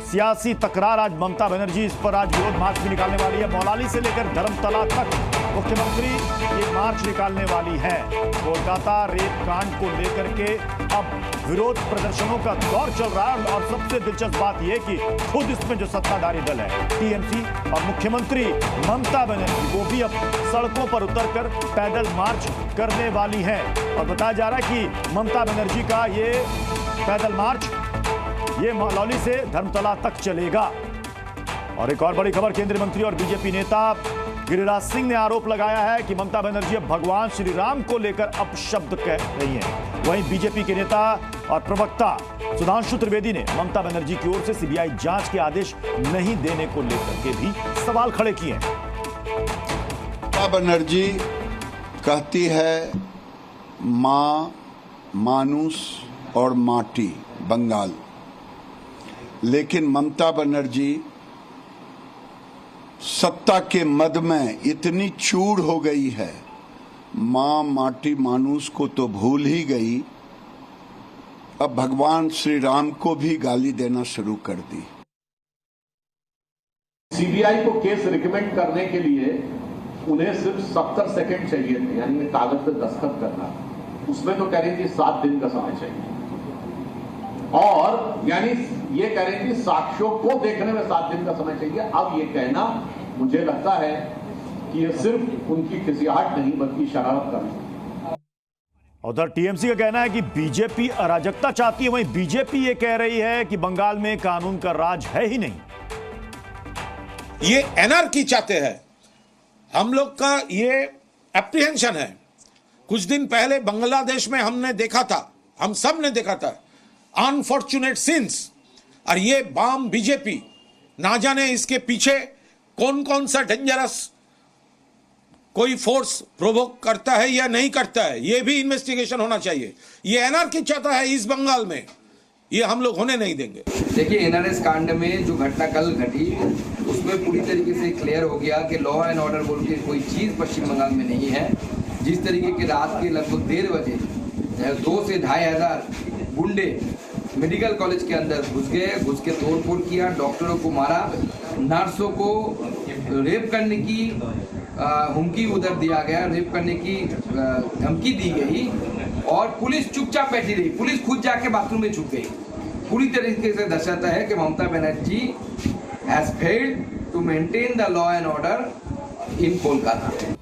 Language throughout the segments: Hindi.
सियासी तकरार। आज ममता बनर्जी इस पर आज विरोध मार्च भी निकालने वाली है। मौलाली से लेकर धर्मतला तक मुख्यमंत्री ये मार्च निकालने वाली है। कोलकाता रेप कांड को लेकर के अब विरोध प्रदर्शनों का दौर चल रहा है और सबसे दिलचस्प बात यह कि खुद इसमें जो सत्ताधारी दल है टीएमसी और मुख्यमंत्री ममता बनर्जी वो भी अब सड़कों पर उतरकर पैदल मार्च करने वाली है। और बताया जा रहा है कि ममता बनर्जी का ये पैदल मार्च ये मौलाली से धर्मतला तक चलेगा। और एक और बड़ी खबर, केंद्रीय मंत्री और बीजेपी नेता गिरिराज सिंह ने आरोप लगाया है कि ममता बनर्जी अब भगवान श्री राम को लेकर अपशब्द कह रही हैं। वहीं बीजेपी के नेता और प्रवक्ता सुधांशु त्रिवेदी ने ममता बनर्जी की ओर से सीबीआई जांच के आदेश नहीं देने को लेकर के भी सवाल खड़े किए हैं। ममता बनर्जी कहती है मां, मानुष और माटी बंगाल, लेकिन ममता बनर्जी सत्ता के मद में इतनी चूर हो गई है, मां, माटी, मानुष को तो भूल ही गई, अब भगवान श्री राम को भी गाली देना शुरू कर दी। सीबीआई को केस रिकमेंड करने के लिए उन्हें सिर्फ 70 सेकंड चाहिए थे, यानी कागज पर दस्तखत करना। उसमें तो कह रही थी 7 दिन का समय चाहिए और यानी ये कह रही थी साक्ष्यों को देखने में 7 दिन का समय चाहिए। अब ये कहना मुझे लगता है कि ये सिर्फ उनकी खिसियाहट नहीं बल्कि शरारत का है। उधर टीएमसी का कहना है कि बीजेपी अराजकता चाहती है, वहीं बीजेपी ये कह रही है कि बंगाल में कानून का राज है ही नहीं। ये एनआरकी चाहते हैं। हम लोग का ये एप्रीहेंशन है। कुछ दिन पहले बांग्लादेश में हमने देखा था, हम सब ने देखा था अनफॉर्चुनेट सिंस। और ये बाम बीजेपी ना जाने इसके पीछे कौन कौन सा डेंजरस कोई फोर्स प्रोवोक करता है या नहीं करता है, ये भी इन्वेस्टिगेशन होना चाहिए। ये एनआरकी चाहता है इस बंगाल में, ये हम लोग होने नहीं देंगे। देखिए, एनआरएस कांड में जो घटना कल घटी उसमें पूरी तरीके से क्लियर हो गया कि लॉ एंड ऑर्डर बोल के कोई चीज़ पश्चिम बंगाल में नहीं है। जिस तरीके के रात के लगभग 1:30 बजे 2 से 2,500 गुंडे मेडिकल कॉलेज के अंदर घुस के तोड़फोड़ किया, डॉक्टरों को मारा, नर्सों को रेप करने की हुमकी उधर दिया गया, रेप करने की धमकी दी गई और पुलिस चुपचाप बैठी रही। पुलिस खुद जाके बाथरूम में छुप गई। पूरी तरीके से दर्शाता है कि Mamata Banerjee has failed to maintain the law and order in Kolkata.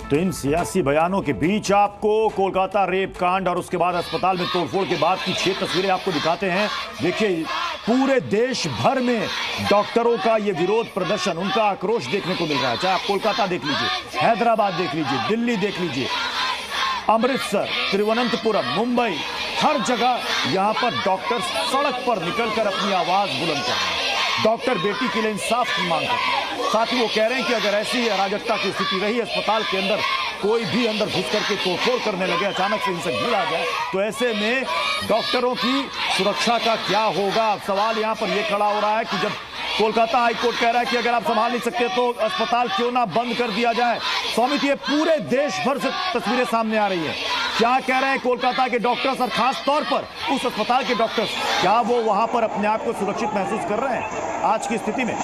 तो इन सियासी बयानों के बीच आपको कोलकाता रेप कांड और उसके बाद अस्पताल में तोड़फोड़ के बाद की 6 तस्वीरें आपको दिखाते हैं। देखिए, पूरे देश भर में डॉक्टरों का ये विरोध प्रदर्शन, उनका आक्रोश देखने को मिल रहा है। चाहे आप कोलकाता देख लीजिए, हैदराबाद देख लीजिए, दिल्ली देख लीजिए, अमृतसर, तिरुवनंतपुरम, मुंबई, हर जगह यहां पर डॉक्टर सड़क पर निकलकर अपनी आवाज बुलंद कर रहे हैं। डॉक्टर बेटी के लिए इंसाफ की मांग कर रहे हैं। साथ ही वो कह रहे हैं कि अगर ऐसी अराजकता की स्थिति रही, अस्पताल के अंदर कोई भी अंदर घुस करके तोड़फोड़ करने लगे, अचानक से हिंसक भीड़ आ जाए, तो ऐसे में डॉक्टरों की सुरक्षा का क्या होगा। अब सवाल यहां पर यह खड़ा हो रहा है कि जब कोलकाता हाईकोर्ट कह रहा है कि अगर आप संभाल नहीं सकते तो अस्पताल क्यों ना बंद कर दिया जाए। स्वामी, ये पूरे देश भर से तस्वीरें सामने आ रही है। क्या कह रहे हैं कोलकाता के डॉक्टर्स और खास तौर पर उस अस्पताल के डॉक्टर्स, क्या वो वहां पर अपने आप को सुरक्षित महसूस कर रहे हैं आज की स्थिति में?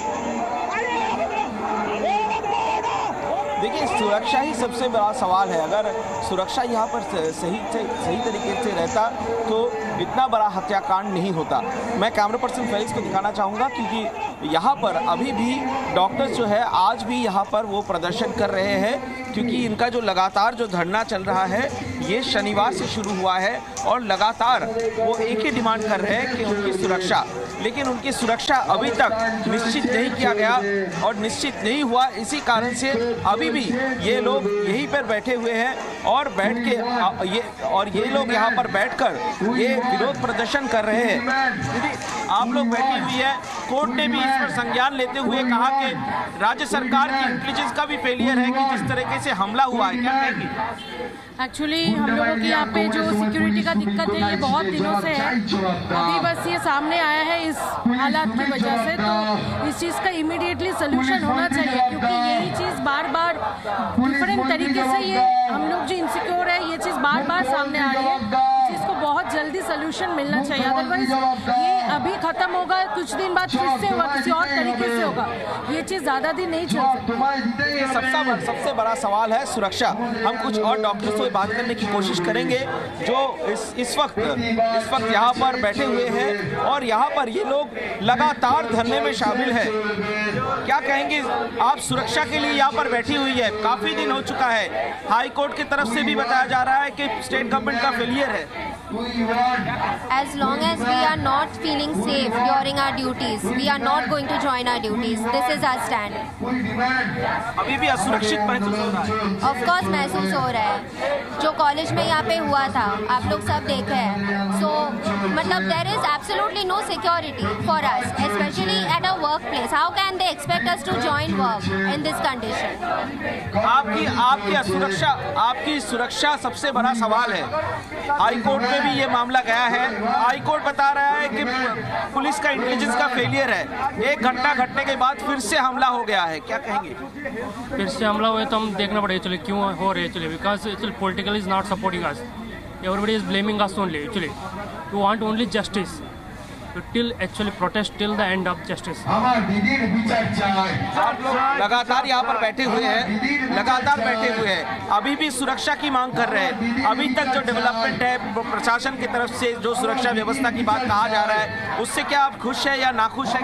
देखिए, सुरक्षा ही सबसे बड़ा सवाल है। अगर सुरक्षा यहाँ पर सही तरीके से रहता तो इतना बड़ा हत्याकांड नहीं होता। मैं कैमरा पर्सन फेलिक्स को दिखाना चाहूँगा क्योंकि यहाँ पर अभी भी डॉक्टर्स जो है आज भी यहाँ पर वो प्रदर्शन कर रहे हैं, क्योंकि इनका जो लगातार जो धरना चल रहा है ये शनिवार से शुरू हुआ है और लगातार वो एक ही डिमांड कर रहे हैं कि उनकी सुरक्षा, लेकिन उनकी सुरक्षा अभी तक निश्चित नहीं किया गया और निश्चित नहीं हुआ। इसी कारण से अभी भी ये लोग यहीं पर बैठे हुए हैं और ये लोग यहाँ पर बैठकर ये विरोध प्रदर्शन कर रहे हैं। आप लोग बैठी हुई है, कोर्ट ने भी इस पर संज्ञान लेते हुए कहा कि राज्य सरकार की इंटेलिजेंस का भी फेलियर है कि जिस तरीके से हमला हुआ है। क्या कहेंगी? एक्चुअली हम लोगों की यहाँ पे जो सिक्योरिटी का दिक्कत है ये बहुत दिनों से है। अभी बस ये सामने आया है इस हालात की वजह से, तो इस चीज़ का इमीडिएटली सोल्यूशन होना चाहिए, क्योंकि यही चीज़ बार बार डिफरेंट तरीके से ये हम लोग जो इनसिक्योर है ये चीज़ बार बार सामने आ रही है। इस चीज़ को बहुत जल्दी सोल्यूशन मिलना चाहिए, अदरवाइज ये अभी खत्म होगा, कुछ दिन बाद फिर से होगा, किसी और तरीके से होगा, ये चीज़ ज़्यादा दिन नहीं चल सकती। सबसे बड़ा सवाल है सुरक्षा। हम कुछ और डॉक्टर्स से बात करने की कोशिश करेंगे जो इस वक्त यहाँ पर बैठे हुए हैं और यहाँ पर ये लोग लगातार धरने में शामिल है। क्या कहेंगे आप? सुरक्षा के लिए यहाँ पर बैठी हुई है, काफी दिन हो चुका है, हाई कोर्ट की तरफ से भी बताया जा रहा है कि स्टेट गवर्नमेंट का फेलियर है। As long as we are not feeling safe during our duties, we are not going to join our duties. This is our stand. अभी भी असुरक्षित महसूस हो रहा है? Of course महसूस हो रहा है। जो कॉलेज में यहाँ पे हुआ था, आप लोग सब देखे हैं। So मतलब there is absolutely no security for us, especially at a workplace. How can they expect us to join work in this condition? आपकी सुरक्षा सबसे बड़ा सवाल है। हाई कोर्ट में भी ये मामला गया है। हाई कोर्ट बता रहा है कि पुलिस का इंटेलिजेंस का फेलियर है। एक घटना घटने के बाद फिर से हमला हो गया है, क्या कहेंगे? फिर से हमला हुआ है तो हम देखना पड़ेगा एक्चुअली क्यों हो रही है actually, because actually political is not supporting us, everybody is blaming us only. Actually we want only justice, till actually protest till the end of justice। आप लोग लगातार यहाँ पर बैठे हुए हैं, अभी भी सुरक्षा की मांग कर रहे हैं। अभी तक जो डेवलपमेंट है प्रशासन की तरफ से, जो सुरक्षा व्यवस्था की बात कहा जा रहा है, उससे क्या आप खुश है या नाखुश है?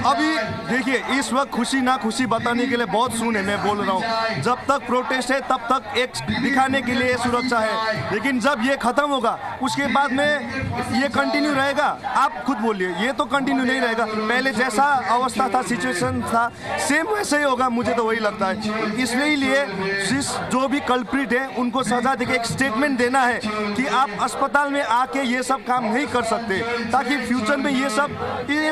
अभी देखिए, इस वक्त खुशी ना खुशी बताने के लिए बहुत सुन है, मैं बोल रहा हूँ। जब तक प्रोटेस्ट है तब तक एक दिखाने के लिए सुरक्षा है, लेकिन जब ये खत्म होगा उसके बाद में ये कंटिन्यू रहेगा। आप खुद बोलिए, ये तो कंटिन्यू नहीं रहेगा। पहले जैसा अवस्था था, सिचुएशन था, सेम वैसे ही होगा, मुझे तो वही लगता है। इसलिए जो भी कल्प्रिट है उनको सजा देके एक स्टेटमेंट देना है कि आप अस्पताल में आके ये सब काम नहीं कर सकते, ताकि फ्यूचर में ये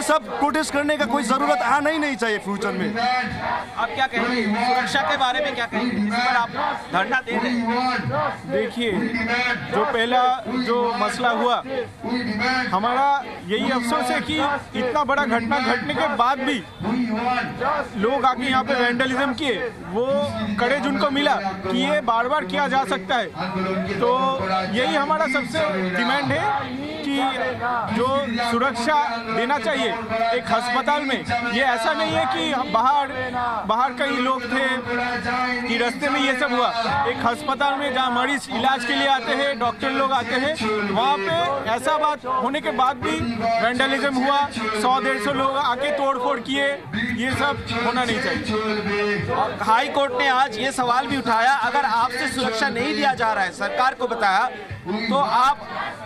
सब प्रोटेस्ट करने का कोई जरूरत आना ही नहीं चाहिए फ्यूचर में। आप क्या कहेंगे सुरक्षा के बारे में? क्या कहेंगे इस पर आप धरना दे रहे हैं? देखिए, जो पहला जो मसला हुआ, हमारा यही अफसोस है कि इतना बड़ा घटना घटने के बाद भी लोग आके यहाँ पे वैंडलिज्म किए, वो करेज उनको मिला कि ये बार बार किया जा सकता है। तो यही हमारा सबसे डिमांड है कि जो सुरक्षा देना चाहिए एक अस्पताल में। ये ऐसा नहीं है कि बाहर कई लोग थे कि रास्ते में ये सब हुआ। एक अस्पताल में जहाँ मरीज इलाज के लिए आते हैं, डॉक्टर लोग आते हैं, वहाँ पे ऐसा बात होने के बाद भी वैंडलिज्म हुआ, 100-150 लोग आके तोड़फोड़ किए, ये सब होना नहीं चाहिए। हाई कोर्ट ने आज ये सवाल भी उठाया, अगर आपसे सुरक्षा नहीं दिया जा रहा है, सरकार को बताया, तो आप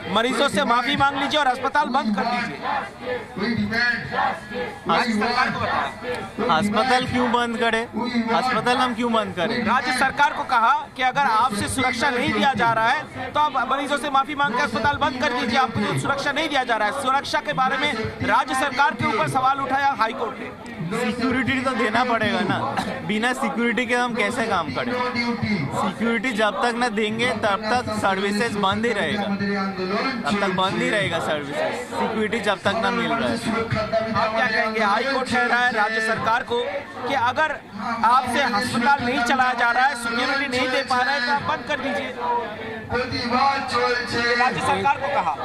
मरीजों से माफी मांग लीजिए और अस्पताल बंद कर दीजिए। सरकार को बताया अस्पताल क्यों बंद करें? अस्पताल हम क्यों बंद करें? राज्य सरकार को कहा कि अगर आपसे सुरक्षा नहीं दिया जा रहा है तो आप मरीजों से माफी मांग के अस्पताल बंद कर दीजिए। आपको जो सुरक्षा नहीं दिया जा रहा है, सुरक्षा के बारे में राज्य सरकार के ऊपर सवाल उठाया हाई कोर्ट ने। सिक्योरिटी तो देना पड़ेगा ना, बिना सिक्योरिटी के हम कैसे काम करें? सिक्योरिटी जब तक न देंगे तब तक सर्विसेज बंद ही रहेगा, तब तक बंद ही रहेगा सर्विसेज, सिक्योरिटी जब तक न मिल रहा है। आप क्या कहेंगे? हाई कोर्ट कह रहा है राज्य सरकार को कि अगर आपसे अस्पताल नहीं चलाया जा रहा है, सिक्योरिटी नहीं दे पा रहा है, तो आप बंद कर दीजिए। राज्य सरकार को कहा।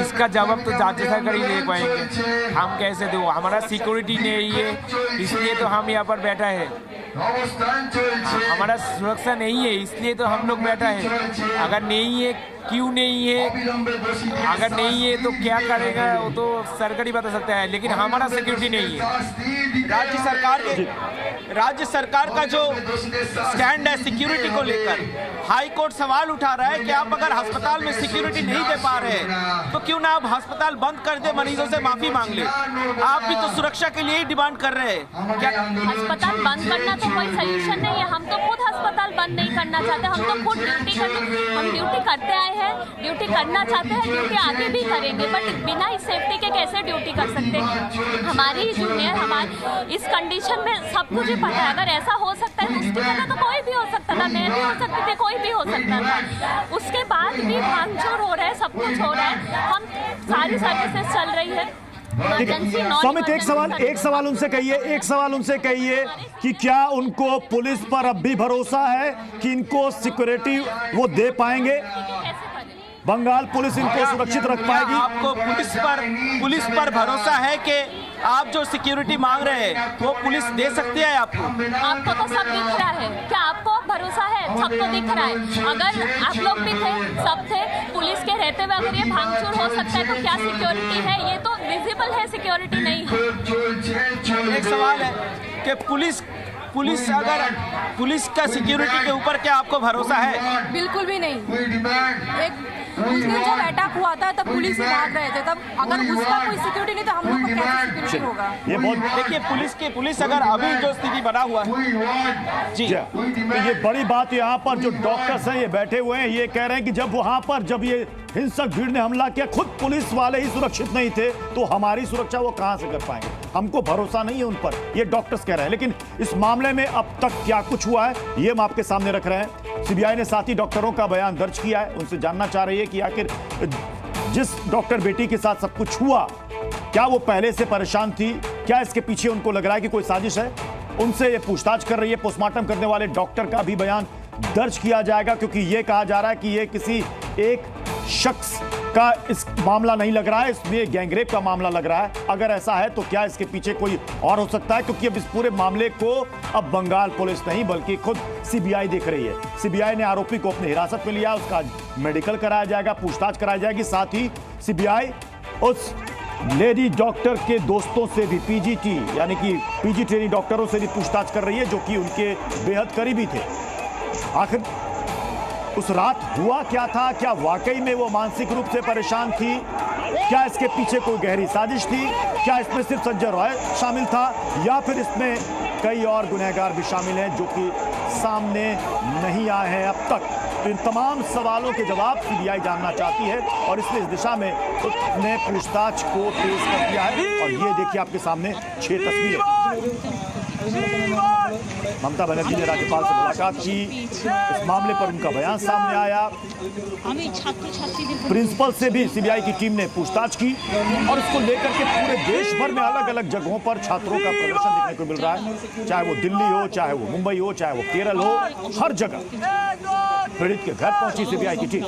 इसका जवाब तो राज्य सरकार ही ले पाएंगे, हम कैसे दो? हमारा सिक्योरिटी नहीं है, इसलिए तो हम यहाँ पर बैठा है। हमारा सुरक्षा नहीं है, इसलिए तो हम लोग बैठा है। अगर नहीं है, क्यों नहीं है? अगर नहीं है तो क्या करेगा, वो तो सरकार ही बता सकता है, लेकिन हमारा सिक्योरिटी नहीं है। राज्य सरकार का जो स्टैंड है सिक्योरिटी को लेकर, हाई कोर्ट सवाल उठा रहा है कि आप अगर अस्पताल में सिक्योरिटी नहीं दे पा रहे हैं तो क्यों ना आप अस्पताल बंद कर दे, मरीजों से माफी मांग ले। आप भी तो सुरक्षा के लिए ही डिमांड कर रहे हैं। क्या अस्पताल बंद करना तो कोई सोल्यूशन नहीं है। हम तो खुद अस्पताल बंद नहीं करना चाहते, हम तो खुद हम ड्यूटी करते आए हैं, ड्यूटी करना चाहते हैं, ड्यूटी आगे भी करेंगे, बट बिना इस सेफ्टी के कैसे ड्यूटी कर सकते हैं? हमारी जूनियर हमारी इस कंडीशन में सब कुछ पता है। अगर ऐसा हो सकता है तो उसकी जगह तो कोई भी हो सकता था, मैं भी हो सकती थी, कोई भी हो सकता था। उसके बाद भी भागचोर हो रहा है, सब कुछ हो रहा है, हम सारी सर्विसेज चल रही है। स्वामित, एक सवाल उनसे कहिए कि क्या उनको पुलिस पर अब भी भरोसा है कि इनको सिक्योरिटी वो दे पाएंगे? बंगाल पुलिस इनको सुरक्षित रख पाएगी? आपको पुलिस पर भरोसा है कि आप जो सिक्योरिटी मांग रहे हैं वो पुलिस दे सकती है आपको? आपको तो सब दिख रहा है, क्या आपको भरोसा है? सबको दिख रहा है। अगर आप लोग भी थे, सब थे, पुलिस के रहते हुए अगर ये भांगचूर हो सकता है तो क्या सिक्योरिटी है? ये तो विजिबल है, सिक्योरिटी नहीं है। एक सवाल है कि पुलिस का सिक्योरिटी के ऊपर क्या आपको भरोसा है? बिल्कुल भी नहीं। उस दिन जब अटैक हुआ था तब पुलिस से भाग रहे थे, तब अगर उसका कोई सिक्योरिटी नहीं तो हम लोग को कैसे सिक्योरिटी होगा? ये बहुत देखिए पुलिस अगर अभी जो स्थिति बना हुआ है जी, तो ये बड़ी बात यहाँ पर जो डॉक्टर्स हैं ये बैठे हुए हैं, ये कह रहे हैं कि जब वहां पर जब ये हिंसक भीड़ ने हमला किया, खुद पुलिस वाले ही सुरक्षित नहीं थे, तो हमारी सुरक्षा वो कहां से कर पाएंगे? हमको भरोसा नहीं है उन पर, ये डॉक्टर्स कह रहे हैं। लेकिन इस मामले में अब तक क्या कुछ हुआ है ये हम आपके सामने रख रहे हैं। सीबीआई ने साथ ही डॉक्टरों का बयान दर्ज किया है, उनसे जानना चाह रही है कि आखिर जिस डॉक्टर बेटी के साथ सब कुछ हुआ, क्या वो पहले से परेशान थी? क्या इसके पीछे उनको लग रहा है कि कोई साजिश है? उनसे ये पूछताछ कर रही है। पोस्टमार्टम करने वाले डॉक्टर का भी बयान दर्ज किया जाएगा, क्योंकि ये कहा जा रहा है कि ये किसी एक शख्स का इस मामला नहीं लग रहा है, इसमें गैंगरेप का मामला लग रहा है। अगर ऐसा है तो क्या इसके पीछे कोई और हो सकता है? क्योंकि अब इस पूरे मामले को अब बंगाल पुलिस नहीं बल्कि खुद सीबीआई देख रही है। सीबीआई ने आरोपी को अपनी हिरासत में लिया, उसका मेडिकल कराया जाएगा, पूछताछ कराई जाएगी। साथ ही सीबीआई उस लेडी डॉक्टर के दोस्तों से भी, पीजीटी यानी कि पीजी ट्रेनी डॉक्टरों से भी पूछताछ कर रही है, जो कि उनके बेहद करीबी थे। आखिर उस रात हुआ क्या था? क्या वाकई में वो मानसिक रूप से परेशान थी? क्या इसके पीछे कोई गहरी साजिश थी? क्या इसमें सिर्फ संजय रॉय शामिल था या फिर इसमें कई और गुनहगार भी शामिल हैं जो कि सामने नहीं आए हैं अब तक? तो इन तमाम सवालों के जवाब सीबीआई जानना चाहती है और इसलिए इस दिशा में उसने पूछताछ को तेज कर दिया है। और ये देखिए आपके सामने 6 तस्वीरें। ममता बनर्जी ने राज्यपाल से मुलाकात की, इस मामले पर उनका बयान सामने आया। प्रिंसिपल से भी सीबीआई की टीम ने पूछताछ की और इसको लेकर के पूरे देश भर में अलग अलग जगहों पर छात्रों का प्रदर्शन देखने को मिल रहा है। चाहे वो दिल्ली हो, चाहे वो मुंबई हो, चाहे वो केरल हो, हर जगह पीड़ित के घर पहुंची सीबीआई की टीम।